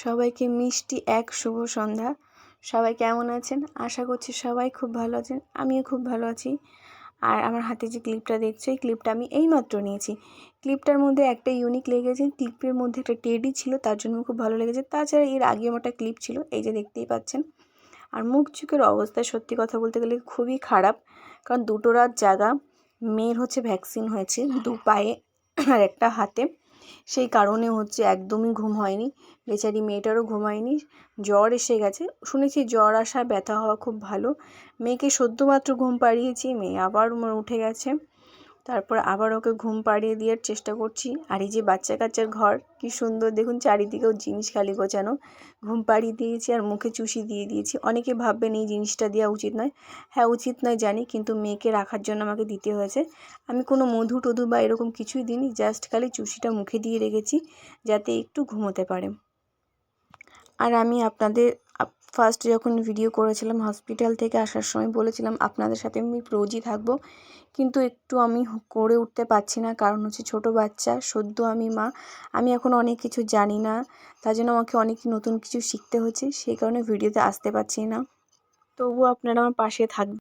সবাইকে মিষ্টি এক শুভ সন্ধ্যা। সবাই কেমন আছেন? আশা করছি সবাই খুব ভালো আছেন। আমিও খুব ভালো আছি। আর আমার হাতে যে ক্লিপটা দেখছো, এই ক্লিপটা আমি এইমাত্র নিয়েছি। ক্লিপটার মধ্যে একটা ইউনিক লেগেছে, ক্লিপের মধ্যে একটা টেডি ছিল, তার জন্য খুব ভালো লেগেছে। তাছাড়া এর আগে আমার একটা ক্লিপ ছিল, এই যে দেখতেই পাচ্ছেন। আর মুখ চোখের অবস্থা সত্যি কথা বলতে গেলে খুবই খারাপ, কারণ দুটো রাত জাগা। মেয়ের হচ্ছে ভ্যাকসিন হয়েছে 2 পায়ে আর একটা হাতে, সেই কারণে হচ্ছে একদমই ঘুম হয়নি। বেচারি মেয়েটারও ঘুম হয়নি, জ্বর এসে গেছে। শুনেছি জ্বর আসা ব্যথা হওয়া খুব ভালো। মেয়েকে সদ্যমাত্র ঘুম পাড়িয়েছি, মেয়ে আবার উঠে গেছে। তারপর আবার ওকে ঘুম পাড়িয়ে দেওয়ার চেষ্টা করছি। আর এই যে বাচ্চা কাচ্চার ঘর কি সুন্দর দেখুন, চারিদিকেও জিনিস খালি গোছানো। ঘুম পাড়িয়ে দিয়েছি আর মুখে চুষি দিয়ে দিয়েছি। অনেকে ভাববেন এই জিনিসটা দেওয়া উচিত নয়। হ্যাঁ, উচিত নয় জানি, কিন্তু মেয়েকে রাখার জন্য আমাকে দিতে হয়েছে। আমি কোনো মধু টধু বা এরকম কিছুই দিইনি, জাস্ট খালি চুষিটা মুখে দিয়ে রেখেছি যাতে একটু ঘুমোতে পারে। আর আমি আপনাদের ফার্স্ট যখন ভিডিও করেছিলাম হসপিটাল থেকে আসার সময় বলেছিলাম আপনাদের সাথে আমি রোজই থাকবো, কিন্তু একটু আমি করে উঠতে পারছি না, কারণ হচ্ছে ছোটো বাচ্চা, সদ্য আমি মা। আমি এখন অনেক কিছু জানি না, তার জন্য আমাকে অনেক নতুন কিছু শিখতে হচ্ছে, সেই কারণে ভিডিওতে আসতে পারছি না। তবুও আপনারা আমার পাশে থাকবেন।